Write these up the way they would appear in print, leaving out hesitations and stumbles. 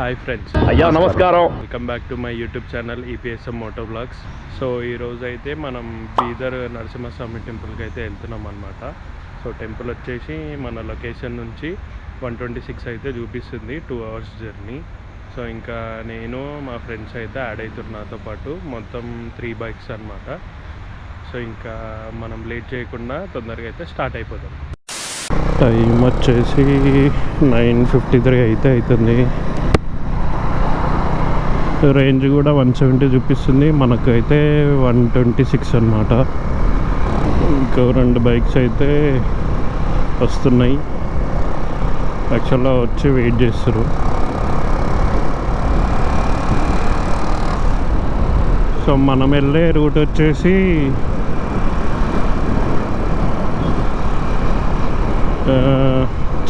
Hi friends, అయ్యా నమస్కారం. Welcome back to my YouTube channel EPSM moto blogs. So ఈరోజు అయితే మనం బీదర్ నరసింహస్వామి టెంపుల్కి అయితే వెళ్తున్నాం అనమాట. సో టెంపుల్ వచ్చేసి మన లొకేషన్ నుంచి 126 అయితే చూపిస్తుంది, 2 hours జర్నీ. సో ఇంకా నేను మా ఫ్రెండ్స్ అయితే యాడ్ అవుతున్నారు నాతో పాటు, మొత్తం 3 bikes అనమాట. సో ఇంకా మనం లేట్ చేయకుండా తొందరగా అయితే స్టార్ట్ అయిపోతాం. టైం వచ్చేసి 9:53 అయితే అవుతుంది. రేంజ్ కూడా 170 చూపిస్తుంది, మనకైతే 126 అనమాట. ఇంకో 2 బైక్స్ అయితే వస్తున్నాయి, యాక్చువల్గా వచ్చి వెయిట్ చేస్తారు. సో మనం వెళ్ళే రూట్ వచ్చేసి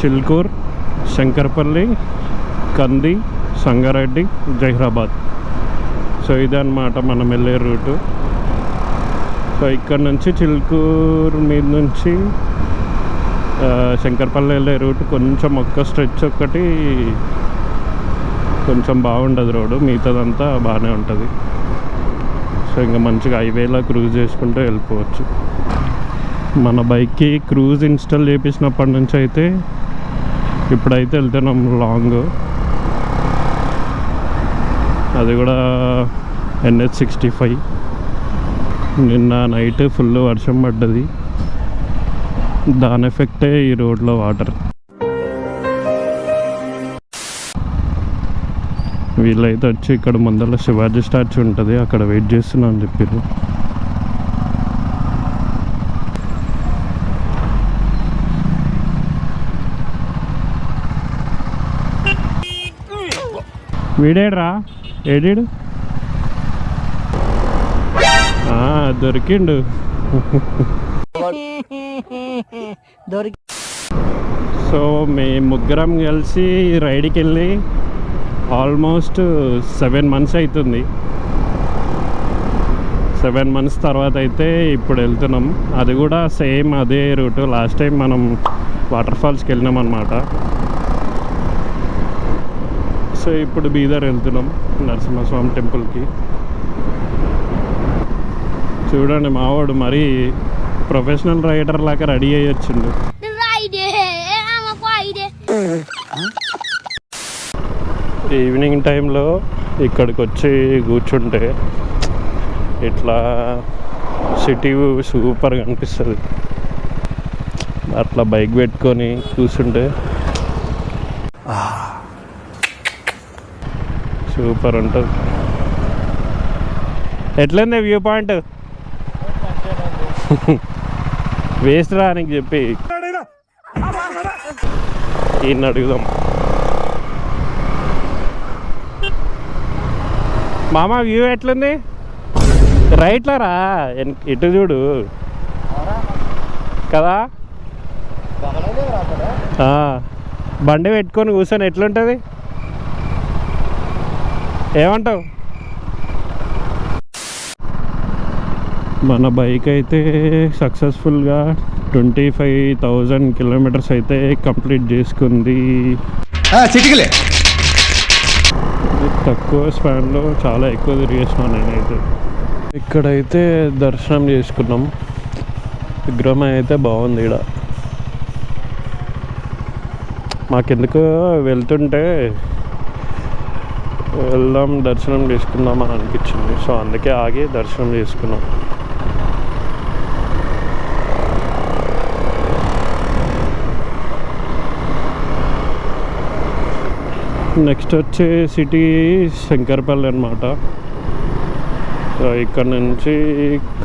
చిల్కూర్, శంకర్పల్లి, కంది, సంగారెడ్డి, జహీరాబాద్. సో ఇదన్నమాట మనం వెళ్ళే రూటు. సో ఇక్కడ నుంచి చిల్కూర్ మీద నుంచి శంకర్పల్లి వెళ్ళే రూట్ కొంచెం ఒక్క స్ట్రెచ్ ఒక్కటి కొంచెం బాగుండదు రోడ్డు, మిగతాదంతా బాగానే ఉంటుంది. సో ఇంకా మంచిగా హైవేలో క్రూజ్ చేసుకుంటూ వెళ్ళిపోవచ్చు. మన బైక్కి క్రూజ్ ఇన్స్టాల్ చేపించినప్పటి నుంచి అయితే ఇప్పుడైతే వెళ్తున్నాం లాంగ్, అది కూడా NH65. నిన్న నైట్ ఫుల్ వర్షం పడ్డది, దాని ఎఫెక్టే ఈ రోడ్లో వాటర్. వీళ్ళైతే వచ్చి ఇక్కడ ముందర శివాజీ స్టాచ్యూ ఉంటుంది, అక్కడ వెయిట్ చేస్తున్నా అని చెప్పారు. వీడేడ్రా, ఏడీడు దొరికిండు. సో మేము ముగ్గురం కలిసి రైడ్కి వెళ్ళి ఆల్మోస్ట్ 7 months అవుతుంది. 7 months తర్వాత అయితే ఇప్పుడు వెళ్తున్నాం. అది కూడా సేమ్ అదే రూటు, లాస్ట్ టైం మనం వాటర్ ఫాల్స్కి వెళ్ళినాం అన్నమాట. సో ఇప్పుడు బీదర్ వెళ్తున్నాం నరసింహస్వామి టెంపుల్కి. చూడండి మావాడు మరీ ప్రొఫెషనల్ రైడర్ లాగా రెడీ అయ్యి వచ్చిండు. ఈవినింగ్ టైంలో ఇక్కడికి వచ్చి కూర్చుంటే ఇట్లా సిటీ సూపర్గా అనిపిస్తుంది. అట్లా బైక్ పెట్టుకొని కూర్చుంటే సూపర్ ఉంటుంది. ఎట్లుంది వ్యూ పాయింట్? వేస్ట్ రా అని చెప్పి ఈయన అడుగుదాం. మామ వ్యూ ఎట్లుంది? రైట్లో రా, ఇటు చూడు కదా. బండి పెట్టుకొని కూర్చొని ఎట్లుంటుంది, ఏమంటావు? మన బైక్ అయితే సక్సెస్ఫుల్గా 25,000 kilometers అయితే కంప్లీట్ చేసుకుంది. తక్కువ స్పాన్లో చాలా ఎక్కువ తిరిగేసినాను నేనైతే. ఇక్కడైతే దర్శనం చేసుకున్నాం, విగ్రహం అయితే బాగుంది. ఇక్కడ మాకెందుకు వెళ్తుంటే వెళ్దాం దర్శనం చేసుకుందాం అని అనిపించింది. సో అందుకే ఆగి దర్శనం చేసుకున్నాం. నెక్స్ట్ వచ్చే సిటీ శంకర్పల్లి అనమాట. ఇక్కడ నుంచి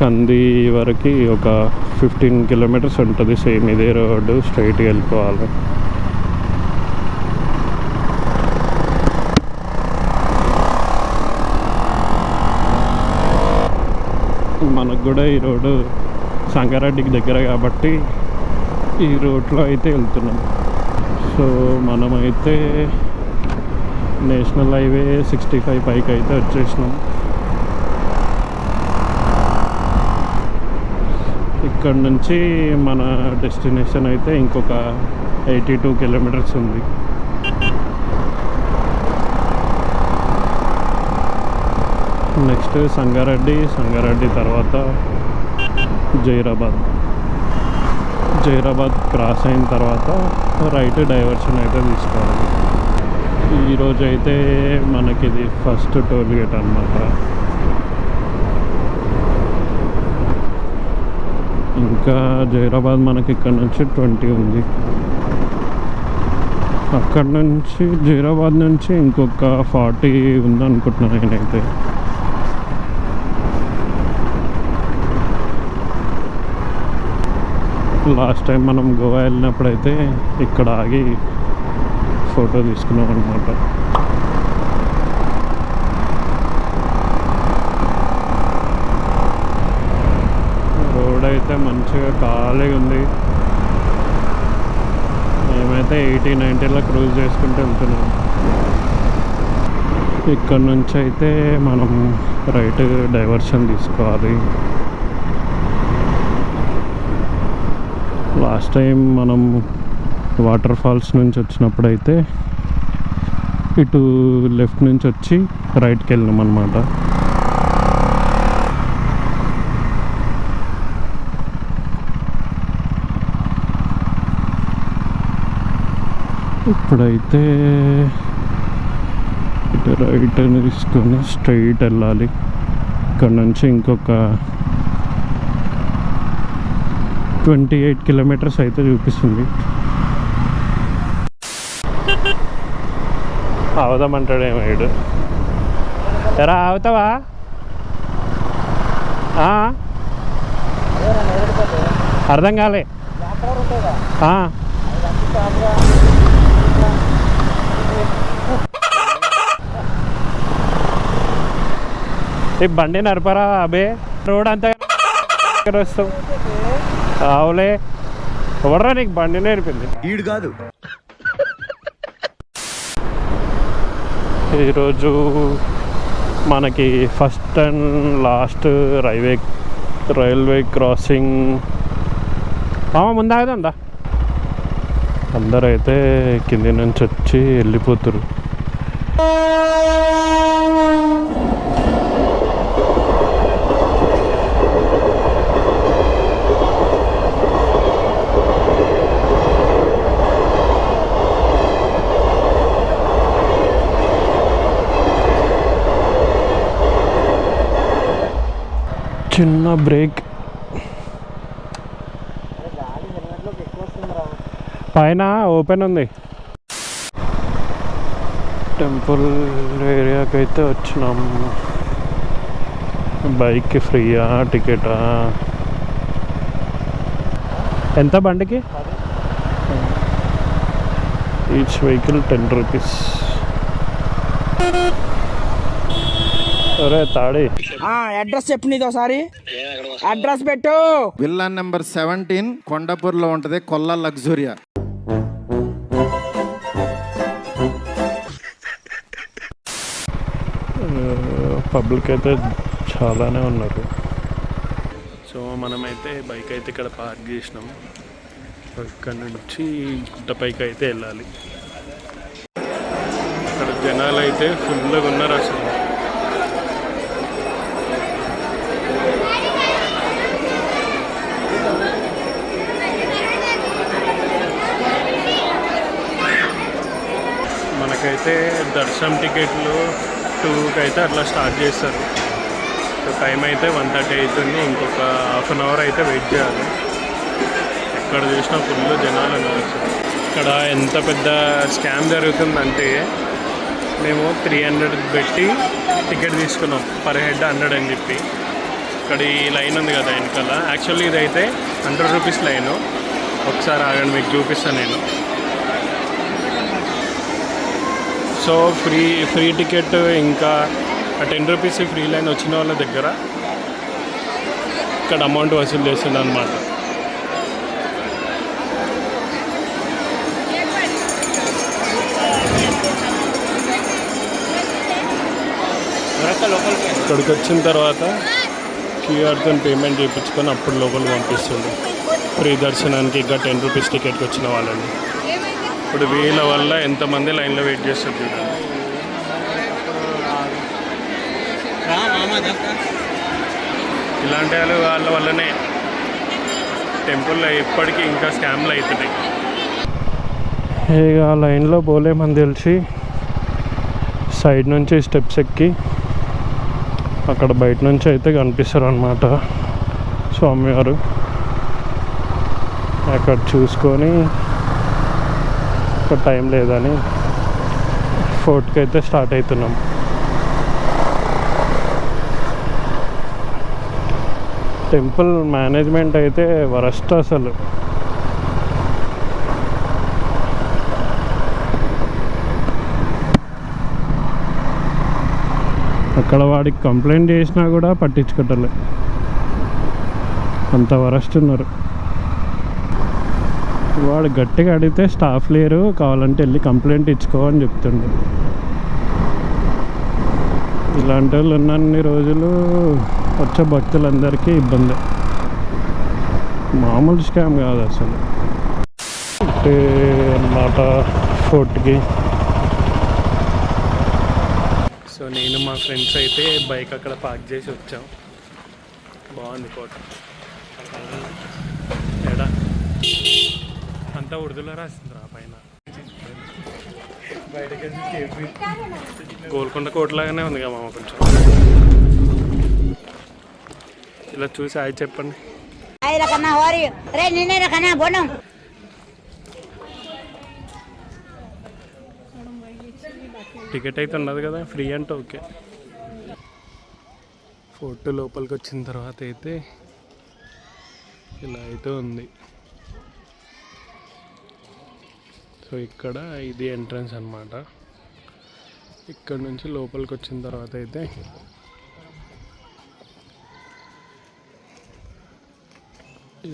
కంది వరకు ఒక 15 kilometers ఉంటుంది. సేమ్ ఇదే రోడ్డు, స్ట్రైట్గా వెళ్ళిపోవాలి. మనకు కూడా ఈ రోడ్డు సంగారెడ్డికి దగ్గర కాబట్టి ఈ రోడ్లో అయితే వెళ్తున్నాం. సో మనమైతే నేషనల్ హైవే 65 పైకి అయితే వచ్చేసినాం. ఇక్కడ నుంచి మన డెస్టినేషన్ అయితే ఇంకొక 82 కిలోమీటర్స్ ఉంది. నెక్స్ట్ సంగారెడ్డి తర్వాత జైరాబాద్ క్రాస్ అయిన తర్వాత రైట్ డైవర్షన్ అయితే తీసుకోవాలి. ఈరోజు అయితే మనకి ఇది ఫస్ట్ టోల్ గేట్ అన్నమాట. ఇంకా జైరాబాద్ మనకి ఇక్కడ నుంచి 20 ఉంది. అక్కడ నుంచి జైరాబాద్ నుంచి ఇంకొక 40 ఉంది అనుకుంటున్నాను నేనైతే. లాస్ట్ టైం మనం గోవా వెళ్ళినప్పుడైతే ఇక్కడ ఆగి ఫోటో తీసుకున్నాం అనమాట. రోడ్ అయితే మంచిగా ఖాళీగా ఉంది. మేమైతే 80-90లో క్రూజ్ చేసుకుంటూ వెళ్తున్నాం. ఇక్కడ నుంచి అయితే మనం రైట్ డైవర్షన్ తీసుకోవాలి. లాస్ట్ టైం మనం వాటర్ ఫాల్స్ నుంచి వచ్చినప్పుడైతే ఇటు లెఫ్ట్ నుంచి వచ్చి రైట్కి వెళ్ళినాం అన్నమాట. ఇప్పుడైతే ఇటు రైట్ తీసుకొని స్ట్రైట్ వెళ్ళాలి. ఇక్కడ నుంచి ఇంకొక 28 కిలోమీటర్స్ అయితే చూపిస్తుంది. అవుదామంటాడేమో వీడు. ఎరా అవుతావా? అర్థం కాలే. ఈ బండి నడపరా అబే, రోడ్ అంతా వస్తావు. అవులే, ఎవడరా నీకు బండి నేర్పింది? ఈడు కాదు. ఈరోజు మనకి first and last railway crossing. ముందాగదా అందరూ అయితే కింది నుంచి వచ్చి వెళ్ళిపోతారు. చిన్న బ్రేక్. పైన ఓపెన్ ఉంది. టెంపుల్ ఏరియాకి అయితే వచ్చినాము. బైక్కి ఫ్రీయా టికెటా? ఎంత బండికి? Each vehicle 10 rupees. అరే తాడి అడ్రస్ చెప్పు, నీది ఒకసారి అడ్రస్ పెట్టు. విల్లా నెంబర్ 17 కొండపూర్లో ఉంటది, కొల్లా లగ్జూరియా. పబ్లిక్ అయితే చాలానే ఉన్నారు. సో మనమైతే బైక్ అయితే ఇక్కడ పార్క్ చేసినాం. ఇక్కడ నుంచి గుట్టపైకి అయితే వెళ్ళాలి. అక్కడ జనాలు అయితే ఫుల్గా ఉన్నారు అసలు. మనకైతే దర్శనం టికెట్లు 2కి అయితే అట్లా స్టార్ట్ చేస్తారు. సో టైం అయితే 1:30 అవుతుంది. ఇంకొక హాఫ్ అన్ అవర్ అయితే వెయిట్ చేయాలి. ఎక్కడ చూసినా ఫుల్ జనాలు ఉన్నారు. ఇక్కడ ఎంత పెద్ద స్కామ్ జరుగుతుందంటే, మేము 300 పెట్టి టికెట్ తీసుకున్నాం, పర్ హెడ్ 100 అని చెప్పి. ఇక్కడ ఈ లైన్ ఉంది కదా వెనకాల, యాక్చువల్లీ ఇదైతే 100 రూపీస్ లైను. ఒకసారి ఆగండి, మీకు చూపిస్తాను నేను. సో ఫ్రీ టికెట్ ఇంకా 10 రూపీస్ ఫ్రీ లైన్ వచ్చిన వాళ్ళ దగ్గర ఇక్కడ అమౌంట్ వసూలు చేస్తుండ అనమాట. ఇక్కడికి వచ్చిన తర్వాత క్యూఆర్తో పేమెంట్ చేయించుకొని అప్పుడు లోపలికి పంపిస్తుంది. ఫ్రీ దర్శనానికి ఇంకా 10 రూపీస్ టికెట్కి వచ్చిన వాళ్ళని. ఇప్పుడు వీళ్ళ వల్ల ఎంతమంది లైన్లో వెయిట్ చేస్తారు చూడండి. ఇలాంటి వాళ్ళ వల్లనే టెంపుల్లో ఎప్పటికీ ఇంకా స్కామ్లు అవుతున్నాయి. ఇక లైన్లో పోలేమని తెలిసి సైడ్ నుంచి స్టెప్స్ ఎక్కి అక్కడ బయట నుంచి అయితే కనిపిస్తారు అన్నమాట స్వామివారు. అక్కడ చూసుకొని ఇక్కడ టైం లేదని ఫోర్ట్కి అయితే స్టార్ట్ అవుతున్నాం. టెంపుల్ మేనేజ్మెంట్ అయితే వరస్ట్ అసలు. అక్కడ వాడికి కంప్లైంట్ చేసినా కూడా పట్టించుకోవట్లే, అంత వరస్ట్ ఉన్నారు. వాడు గట్టిగా అడిగితే స్టాఫ్ లేరు, కావాలంటే వెళ్ళి కంప్లైంట్ ఇచ్చుకో అని చెప్తుండే. ఇలాంటి వాళ్ళు ఉన్నన్ని రోజులు వచ్చే భక్తులందరికీ ఇబ్బంది, మామూలు స్కామ్ కాదు అసలు. అన్నమాట ఫోర్ట్కి. సో నేను మా ఫ్రెండ్స్ అయితే బైక్ అక్కడ పార్క్ చేసి వచ్చాం. బాగుంది కోట. ఎడా అంతా ఉర్దూలో రాసింది రా పైన. బయటకి గోల్కొండ కోటలాగానే ఉంది కదా మామ. కొంచెం ఇలా చూసి ఆయన చెప్పండి. టికెట్ అయితే ఉండదు కదా, ఫ్రీ అంటే ఓకే. ఫోర్ట్ లోపలికి వచ్చిన తర్వాత అయితే ఇలా అయితే ఉంది. సో ఇక్కడ ఇది ఎంట్రన్స్ అన్నమాట. ఇక్కడ నుంచి లోపలికి వచ్చిన తర్వాత అయితే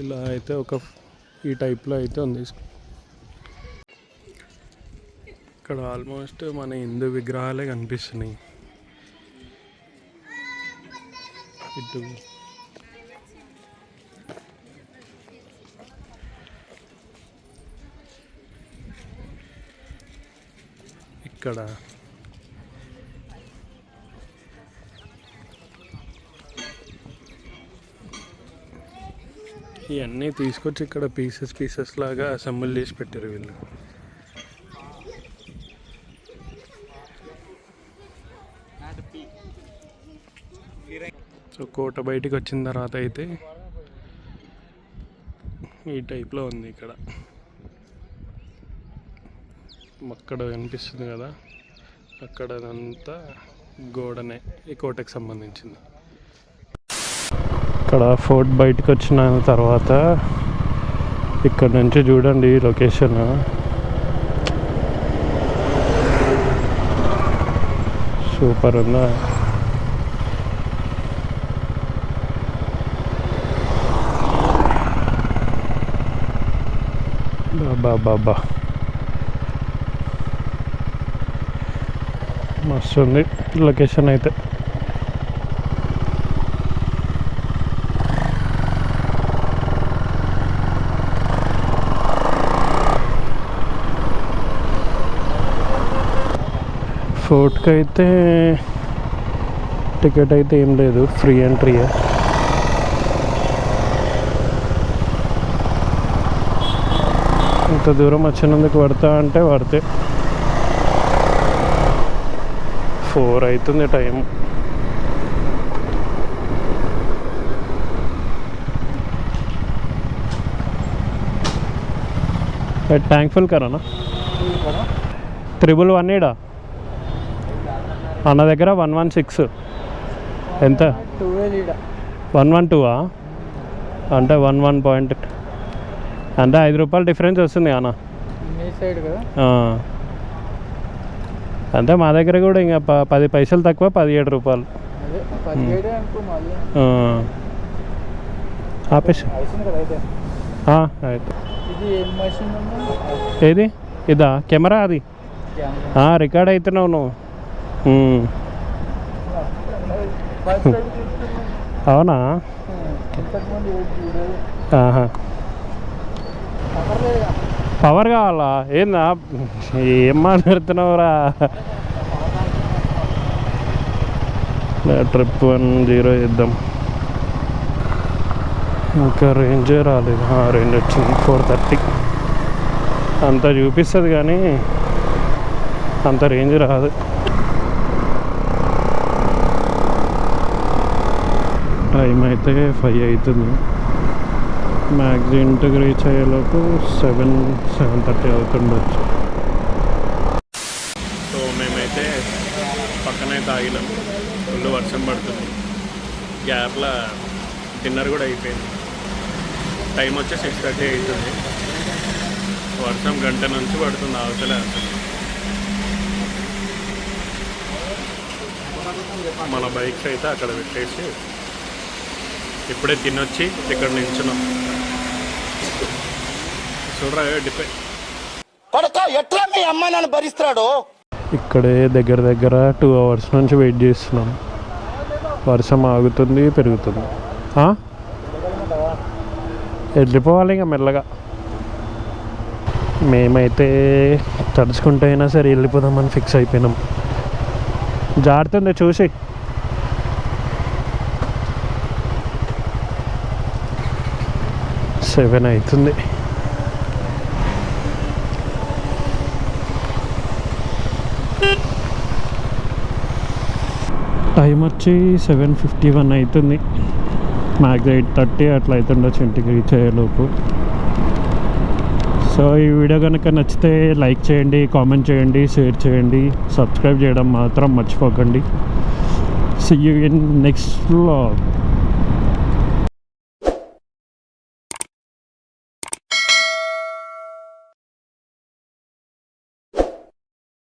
ఇలా అయితే ఈ టైప్లో అయితే ఉంది. ఇక్కడ ఆల్మోస్ట్ మన హిందూ విగ్రహాలే కనిపిస్తున్నాయి. ఇటు ఇక్కడ ఇవన్నీ తీసుకొచ్చి ఇక్కడ పీసెస్ లాగా అసెంబుల్ చేసి పెట్టారు వీళ్ళు. సో కోట బయటికి వచ్చిన తర్వాత అయితే ఈ టైప్లో ఉంది. ఇక్కడ అక్కడ కనిపిస్తుంది కదా, అక్కడ అదంతా గోడనే ఈ కోటకి సంబంధించింది. ఇక్కడ ఫోర్ట్ బయటకు వచ్చిన తర్వాత ఇక్కడ నుంచి చూడండి లొకేషన్ సూపర్ ఉందా. బాబా మస్తు ఉంది లొకేషన్ అయితే. ఫోర్ట్కి అయితే టికెట్ అయితే ఏం లేదు, ఫ్రీ ఎంట్రీయే. ఇంత దూరం వచ్చినందుకు పడతా అంటే పడితే 4 అవుతుంది టైం. ట్యాంక్ ఫుల్ కరానా 111 ఈడా అన్న దగ్గర 116. ఎంత 112 అంటే 11 పాయింట్ అంటే 5 రూపాయలు డిఫరెన్స్ వస్తుంది అన్న అంటే మా దగ్గర కూడా ఇంకా 10 పైసలు తక్కువ 17 రూపాయలు. ఆపేసి ఏది ఇదా కెమెరా అది రికార్డ్ అవుతున్నావు నువ్వు. అవునా పవర్ కావాలా ఏందా ఏం మాట్లాడుతున్నావురా. ట్రిప్ 10 ఇద్దాం. ఇంకా రేంజే రాలేదు. రేంజ్ వచ్చింది 430. అంత చూపిస్తుంది కానీ అంత రేంజ్ రాదు. టైం అయితే 5 అవుతుంది. మ్యాక్స్ ఇంటికి రీచ్ అయ్యేలోపు 7-7:30 అవుతుండొచ్చు. సో మేమైతే పక్కనైతే ఆగినాం. ఫుల్ వర్షం పడుతుంది. గ్యాప్లో డిన్నర్ కూడా అయిపోయింది. టైం వచ్చి 6:30 అవుతుంది. వర్షం గంట నుంచి పడుతుంది, అవతలే అసలు. మన బైక్స్ అయితే అక్కడ పెట్టేసి ఇప్పుడే తినొచ్చి ఇక్కడ నించున్నాం. చూడరా డిపెండ్ ఎట్లా మీ అమ్మ నన్ను భరిస్తాడు. ఇక్కడే దగ్గర 2 hours నుంచి వెయిట్ చేస్తున్నాం. వర్షం ఆగుతుంది, పెరుగుతుంది. వెళ్ళిపోవాలి ఇంకా మెల్లగా. మేమైతే తడుచుకుంటూ అయినా సరే వెళ్ళిపోదామని ఫిక్స్ అయిపోయినాం. జారుతుంది చూసి. సెవెన్ అవుతుంది. టైం వచ్చి 7:51 అవుతుంది. మ్యాక్స్ 8:30 అట్లా అవుతుండొచ్చు ఇంటికి రీచ్ అయ్యేలోపు. సో ఈ వీడియో కనుక నచ్చితే లైక్ చేయండి, కామెంట్ చేయండి, షేర్ చేయండి, సబ్స్క్రైబ్ చేయడం మాత్రం మర్చిపోకండి. See you in next vlog.